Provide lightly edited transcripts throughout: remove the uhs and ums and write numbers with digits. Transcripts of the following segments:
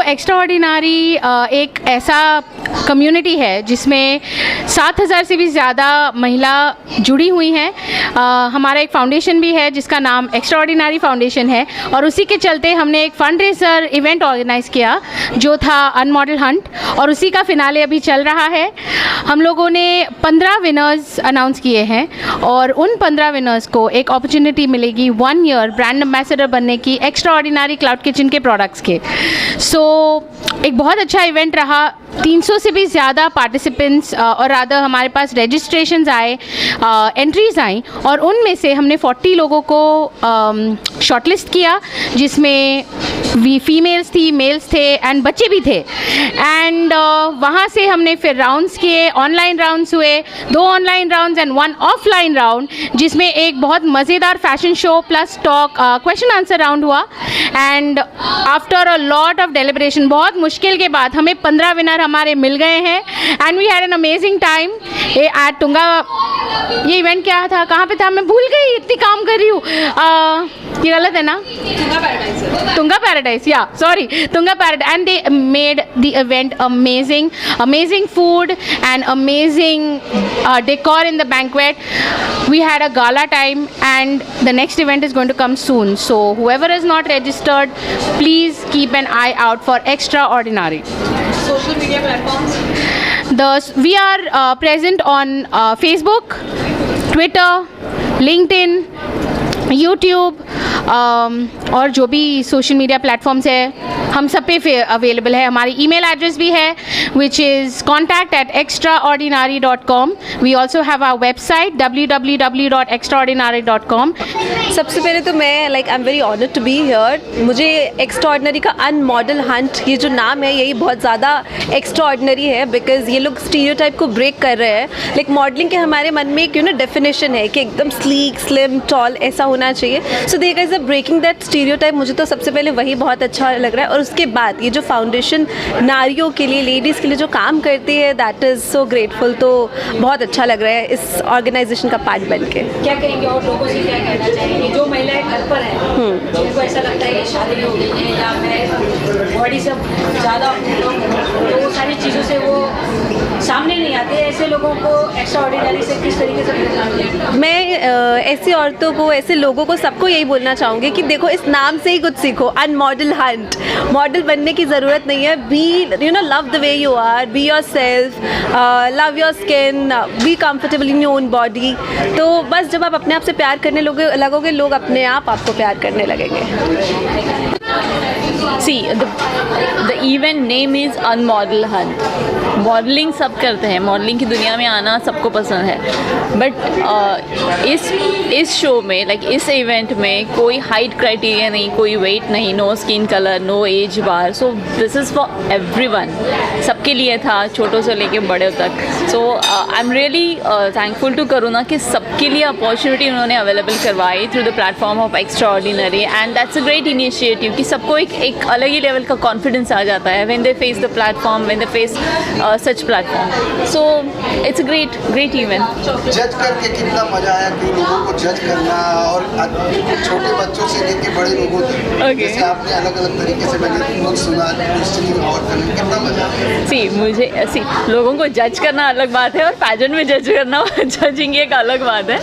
देखो, एक्स्ट्राऑर्डिनरी एक ऐसा कम्युनिटी है जिसमें 7,000 से भी ज़्यादा महिला जुड़ी हुई हैं। हमारा एक फाउंडेशन भी है जिसका नाम एक्स्ट्राऑर्डिनरी फाउंडेशन है, और उसी के चलते हमने एक फंड रेजर इवेंट ऑर्गेनाइज़ किया जो था अनमॉडल हंट, और उसी का फिनाले अभी चल रहा है। हम लोगों ने 15 विनर्स अनाउंस किए हैं, और उन 15 विनर्स को एक अपॉर्चुनिटी मिलेगी 1 ईयर ब्रांड एम्बेसडर बनने की एक्स्ट्राऑर्डिनरी क्लाउड किचन के प्रोडक्ट्स के। सो एक बहुत अच्छा इवेंट रहा। 300 से भी ज़्यादा पार्टिसिपेंट्स और रादर हमारे पास रजिस्ट्रेशंस आए, एंट्रीज आई, और उनमें से हमने 40 लोगों को शॉर्टलिस्ट किया, जिसमें फीमेल्स थी, मेल्स थे एंड बच्चे भी थे। एंड वहाँ से हमने फिर राउंड्स किए, ऑनलाइन राउंड्स हुए, 2 online rounds and 1 offline round, जिसमें एक बहुत मज़ेदार fashion show plus talk question answer round हुआ। And after a lot of deliberation, बहुत मुश्किल के बाद हमें 15 विनर हमारे मिल गए हैं, and we had an amazing time at Tunga. ये इवेंट क्या था, कहाँ पे था, मैं भूल गई, इतनी काम कर रही हूँ। ये गलत है ना, Tunga Paradise, yeah, sorry, Tunga Paradise, and they made the event amazing, amazing food and amazing decor in the banquet. We had a gala time, and the next event is going to come soon. So whoever is not registered, please keep an eye out for Extraordinary. Social media platforms? We are present on Facebook, Twitter, LinkedIn, YouTube, और जो भी social media platforms है हम सब पे available है। हमारी email address भी है which is contact@extraordinary.com. We also have our website www.extraordinary.com. सबसे पहले तो मैं I am very honoured to be here. मुझे एक्स्ट्राऑर्डिनरी का अनमॉडल हंट, ये जो नाम है यही बहुत ज़्यादा एक्स्ट्राऑर्डिनरी है, बिकॉज ये लोग स्टीरियोटाइप को ब्रेक कर रहे हैं। लाइक मॉडलिंग के हमारे मन में एक डेफिनेशन है कि एकदम स्लीक, स्लिम, टॉल ऐसा होना चाहिए। So they guys are breaking that stereotype. मुझे तो सबसे पहले वही बहुत अच्छा लग रहा है, और उसके बाद ये जो फाउंडेशन नारियों के लिए, लेडीज़ के लिए जो काम करती है, दैट इज़ सो ग्रेटफुल। तो बहुत अच्छा लग रहा है इस ऑर्गेनाइजेशन का पार्ट बन के। क्या कहेंगे और लोगों से क्या कहना चाहेंगे जो महिलाएं घर पर हैं, जिनको ऐसा लगता है कि शादी हो गई है या मैं बॉडी से ज़्यादा तो वो सारी चीज़ों से वो सामने नहीं आते, ऐसे लोगों को एक्स्ट्राऑर्डिनरी से किस तरीके से बदलना? मैं ऐसी औरतों को, ऐसे लोगों को, सबको यही बोलना चाहूँगी कि देखो इस नाम से ही कुछ सीखो। अनमॉडल हंट, मॉडल बनने की ज़रूरत नहीं है। Be love the way you are, be yourself, love your skin, be comfortable in your own body. तो बस जब आप अपने आप से प्यार करने लगोगे, लोग अपने आप आपको प्यार करने लगेंगे। See, the event name is Unmodel Hunt. Modelling सब करते हैं, मॉडलिंग की दुनिया में आना सबको पसंद है, बट इस शो में, लाइक इस इवेंट में कोई हाइट क्राइटेरिया नहीं, कोई वेट नहीं, no skin colour, no age bar. So this is for everyone, सबके लिए था, छोटों से लेके बड़े तक। So I am really thankful to Karuna कि सबके लिए अपॉर्चुनिटी उन्होंने अवेलेबल करवाई through the platform of extraordinary, and that's a great initiative कि सबको एक अलग ही लेवल का कॉन्फिडेंस आ जाता है when they face the platform, when they face such platform. So it's a great event. जज करके कितना मजा आया कि लोगों को जज करना, और छोटे बच्चों से लेके बड़े लोगों तक, जैसे आपने अलग अलग तरीके से मैंने सुना, और कितना मजा आया। मुझे लोगों को जज करना अलग बात है, और पैजेंट में जज करना, जजिंग एक अलग बात है।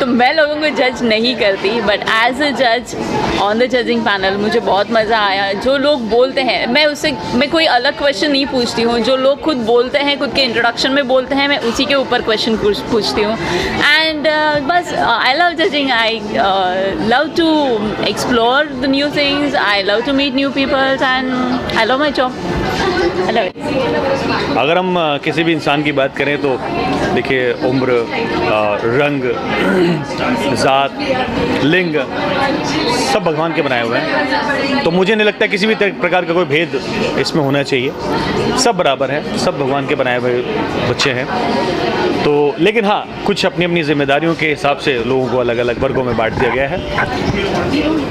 तो मैं लोगों को जज नहीं करती, बट एज अ जज ऑन द जजिंग पैनल मुझे बहुत मज़ा आया। जो लोग बोलते हैं, मैं कोई अलग क्वेश्चन नहीं पूछती हूँ, जो लोग खुद बोलते हैं, खुद के इंट्रोडक्शन में बोलते हैं, मैं उसी के ऊपर क्वेश्चन पूछती हूँ। एंड बस I love judging, I love to explore the new things, I love to meet new peoples, and I love my job. अगर हम किसी भी इंसान की बात करें तो देखिए, उम्र, रंग, ज़ात, लिंग सब भगवान के बनाए हुए हैं। तो मुझे नहीं लगता किसी भी प्रकार का कोई भेद इसमें होना चाहिए। सब बराबर हैं, सब भगवान के बनाए हुए बच्चे हैं। तो लेकिन हाँ, कुछ अपनी अपनी जिम्मेदारियों के हिसाब से लोगों को अलग अलग वर्गों में बांट दिया गया है।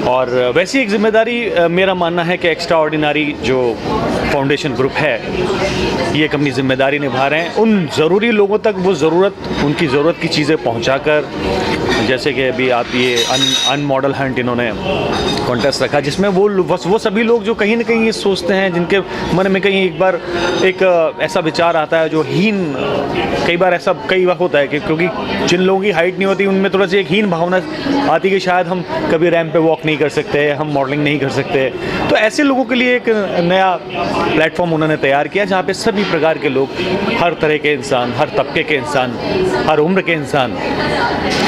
और वैसी एक जिम्मेदारी मेरा मानना है कि एक्स्ट्राऑर्डिनरी जो फाउंडेशन ग्रुप है, ये एक अपनी जिम्मेदारी निभा रहे हैं। उन ज़रूरी लोगों तक वो उनकी ज़रूरत की चीज़ें पहुंचाकर जैसे कि अभी आप ये अनमॉडल हंट इन्होंने कॉन्टेस्ट रखा, जिसमें वो सभी लोग जो कहीं ना कहीं ये सोचते हैं, जिनके मन में कहीं एक बार एक ऐसा विचार आता है जो कई बार होता है कि क्योंकि जिन लोगों की हाइट नहीं होती उनमें थोड़ा सी एक हीन भावना आती कि शायद हम कभी रैंप पे वॉक नहीं कर सकते, हम मॉडलिंग नहीं कर सकते। तो ऐसे लोगों के लिए एक नया प्लेटफॉर्म उन्होंने तैयार किया जहाँ पे सभी प्रकार के लोग, हर तरह के इंसान, हर तबके के इंसान, हर उम्र के इंसान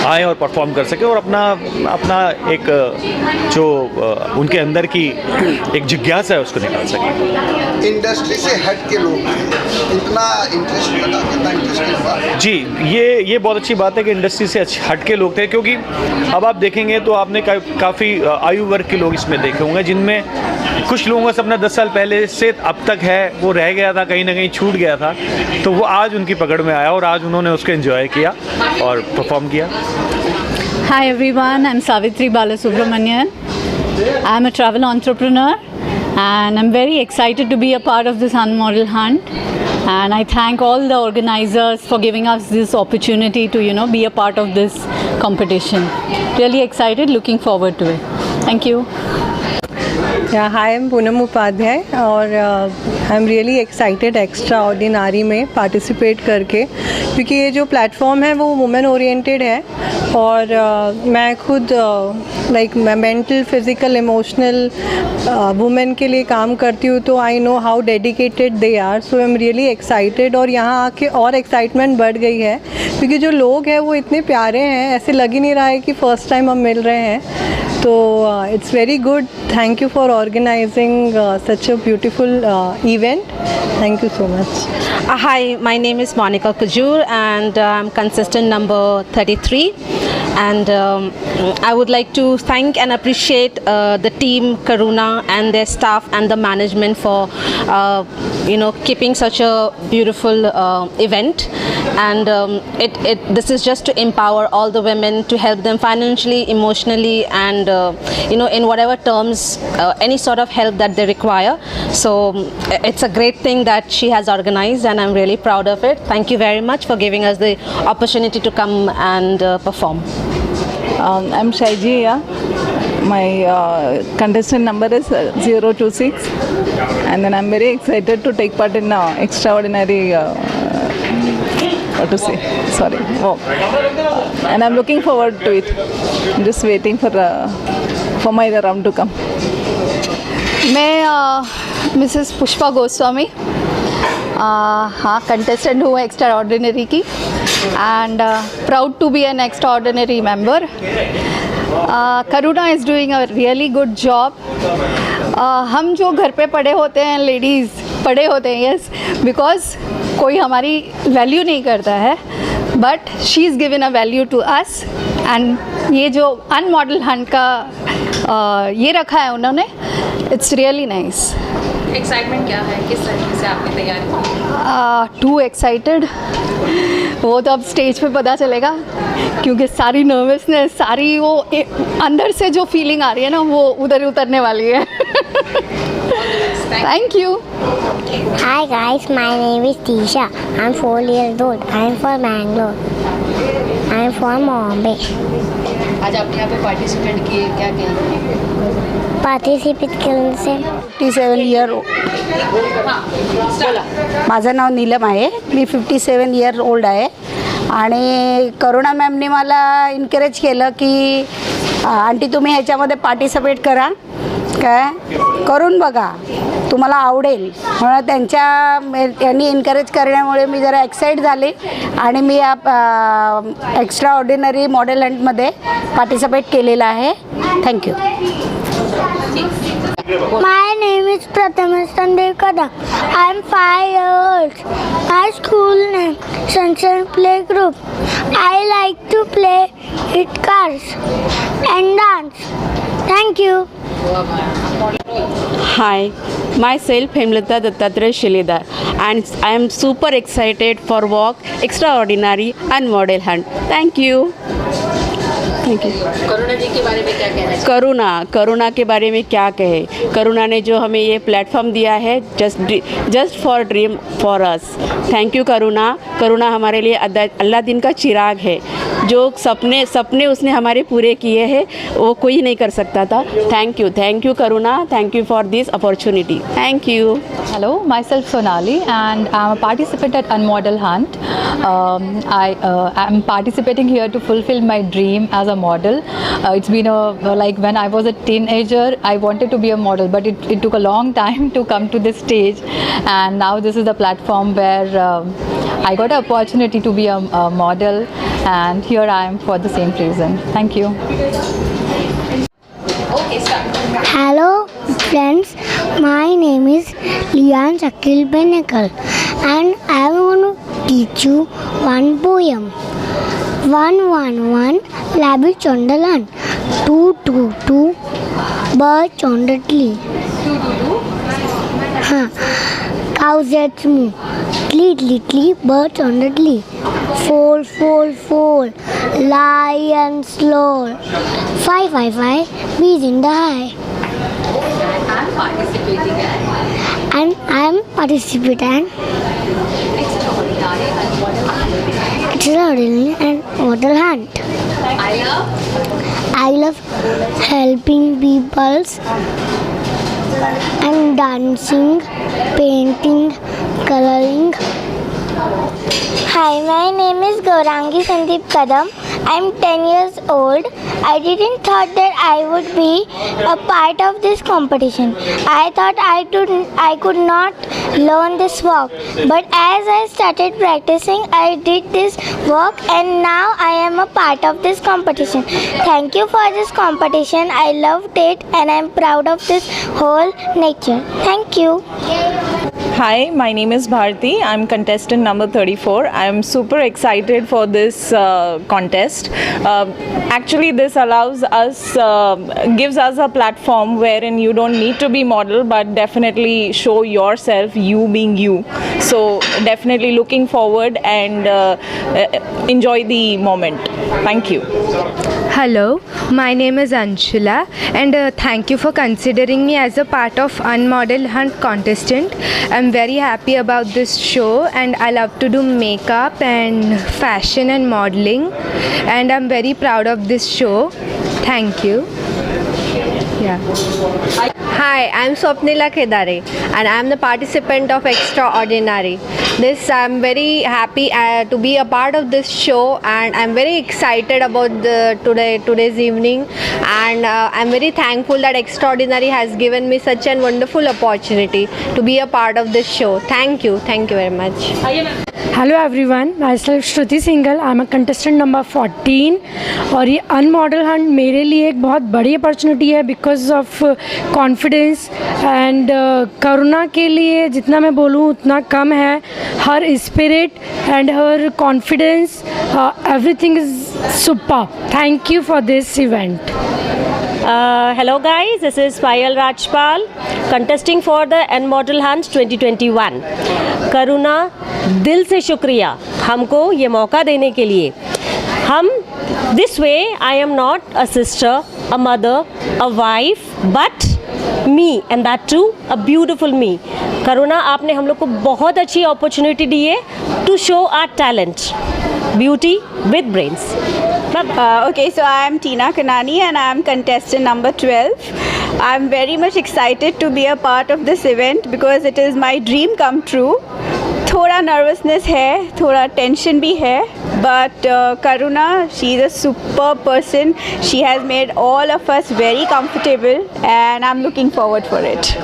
आए और परफॉर्म कर सके और अपना एक जो उनके अंदर की एक जिज्ञासा है उसको निकाल सके। इंडस्ट्री से हट के लोग इतना इंटरेस्टिंग हुआ। जी, ये बहुत अच्छी बात है कि इंडस्ट्री से हट के लोग थे, क्योंकि अब आप देखेंगे तो आपने काफ़ी आयु वर्ग के लोग इसमें देखे होंगे, जिनमें कुछ लोगों का सपना 10 साल पहले से अब तक है, वो रह गया था, कहीं ना कहीं छूट गया था, तो वो आज उनकी पकड़ में आया और आज उन्होंने उसको एंजॉय किया और परफॉर्म किया। Hi everyone, I'm Savitri Balasubramanian. I'm a travel entrepreneur and I'm very excited to be a part of this Unmodel Hunt, and I thank all the organizers for giving us this opportunity to be a part of this competition. Really excited, looking forward to it. Thank you. Hi, I'm Poonam Upadhyay और आई am really excited extra ordinary में participate करके, क्योंकि ये जो platform है वो women oriented है और मैं खुद मेंटल, फिज़िकल, इमोशनल वुमेन के लिए काम करती हूँ, तो I know how dedicated they are, so I am really excited. और यहाँ आके और एक्साइटमेंट बढ़ गई है क्योंकि जो लोग हैं वो इतने प्यारे हैं, ऐसे लग ही नहीं रहा है कि फ़र्स्ट टाइम हम मिल रहे हैं, तो it's very good. Thank you for organising such a beautiful event. Thank you so much. Hi, my name is Monica Kujur and I'm contestant number 33, and I would like to thank and appreciate the team Karuna and their staff and the management for keeping such a beautiful event, and this is just to empower all the women, to help them financially, emotionally, and in whatever terms, any sort of help that they require. So it's a great thing that she has organized and I'm really proud of it. Thank you very much for giving us the opportunity to come and perform. I'm Shaiji. My contestant number is 026, and then I'm very excited to take part in extraordinary and I'm looking forward to it. I'm just waiting for my round to come. मैं Mrs Pushpa Goswami, हाँ, contestant हूँ extraordinary की, and proud to be an extraordinary member. Karuna is doing a really good job. हम जो घर पे पड़े होते हैं, लेडीज़ पड़े होते हैं, यस, बिकॉज कोई हमारी वैल्यू नहीं करता है, but she is given a value to us, and ये जो अनमॉडल हंट का ये रखा है उन्होंने, इट्स रियली नाइस। एक्साइटमेंट क्या है, किस तरीके से आपकी तैयारी की? टू एक्साइटेड, वो तो अब स्टेज पे पता चलेगा, क्योंकि सारी नर्वसनेस, सारी वो अंदर से जो फीलिंग आ रही है ना, वो उधर उतरने वाली है। Thank you. Hi guys, my name is Tisha. I'm 4 years old. I'm from Bangalore. I'm from Bombay. आज आपने यहाँ पे पार्टिसिपेट किए, क्या किया? पार्टिसिपेट करने से 57 year old. माझं नाव नीलम आहे, मी 57 year old आहे, आणि करुणा मॅमने मला इन्करेज केलं की आंटी तुम्ही ह्याच्यामध्ये पार्टिसिपेट करा, काय करून बघा, तुम्हाला आवडेल, म्हणून यांनी इन्करेज करण्यामुळे मी जरा एक्साइट झाले आणि मी या एक्स्ट्रा ऑर्डिनरी मॉडेल हंटमध्ये पार्टिसिपेट केलेलं आहे। Thank you. My name is Prathamesh Sandeep Kadam. I'm 5 years old. My school name Sunshine Playgroup. I like to play hit cars and dance. Thank you. Hi, myself Hemlata Dattatreya Shilidar, and I am super excited for Walk Extraordinary and Model Hunt. Thank you. Thank you. Karuna ji के बारे में क्या कहना है? करुणा के बारे में क्या कहे, करुणा ने जो हमें ये प्लेटफॉर्म दिया है, just for dream for us. Thank you Karuna. Karuna हमारे लिए अल्लाह दिन का चिराग है। जो सपने उसने हमारे पूरे किए हैं, वो कोई नहीं कर सकता था. Thank you Karuna, thank you for this opportunity. Thank you. Hello, myself Sonali, and I'm a participant at Unmodel Hunt. I'm participating here to fulfill my dream as a model. It's been like when I was a teenager, I wanted to be a model, but it took a long time to come to this stage, and now this is the platform where I got an opportunity to be a model, and here I am for the same reason. Thank you. Hello friends, my name is Lian Shakil Benekal and I am going to teach you one poem. 111 rabbits on the lawn, 222 birds on the tree. Cows at moo, tlee, birds on the tree. Four, lion slow. 5, bees in the high. And I am participating extraordinary and model hunt. I love helping people and dancing, painting, coloring. Hi, my name is Gaurangi Sandeep Kadam. I'm 10 years old. I didn't thought that I would be a part of this competition. I thought I could not learn this walk. But as I started practicing, I did this walk and now I am a part of this competition. Thank you for this competition. I loved it and I'm proud of this whole nature. Thank you. Hi, my name is Bharti. I'm contestant number 34. I'm super excited for this contest. Actually, this allows us, gives us a platform wherein you don't need to be model, but definitely show yourself, you being you. So definitely looking forward and enjoy the moment. Thank you. Hello, my name is Anshula and thank you for considering me as a part of Unmodel Hunt contestant. I'm very happy about this show and I love to do makeup and fashion and modeling and I'm very proud of this show. Thank you. Yeah. Hi, I'm Swapnila Kedare and I'm the participant of Extraordinary. I'm very happy to be a part of this show and I'm very excited about today's evening and I'm very thankful that Extraordinary has given me such a wonderful opportunity to be a part of this show. Thank you very much. Hello everyone, my self Shruti single. I am a contestant number 14 और ये अनमॉडल Hunt मेरे लिए एक बहुत बड़ी opportunity है because of confidence and करुणा के लिए जितना मैं बोलूँ उतना कम है. Her spirit and her confidence, everything is super. Thank you for this event. Hello guys, this is Payal Rajpal, contesting for the Unmodel Hunt 2021. करुणा, दिल से शुक्रिया हमको ये मौका देने के लिए. हम this way I am not a sister, a mother, a wife, but me and that too a beautiful me. करुणा, आपने हम लोग को बहुत अच्छी अपॉर्चुनिटी दी है to show our talent, beauty with brains. Okay, so I am Tina Kanani and I am contestant number 12. I am very much excited to be a part of this event because it is my dream come true. थोड़ा nervousness है, थोड़ा tension भी है, but Karuna, she is a super person. She has made all of us very comfortable and I'm looking forward for it.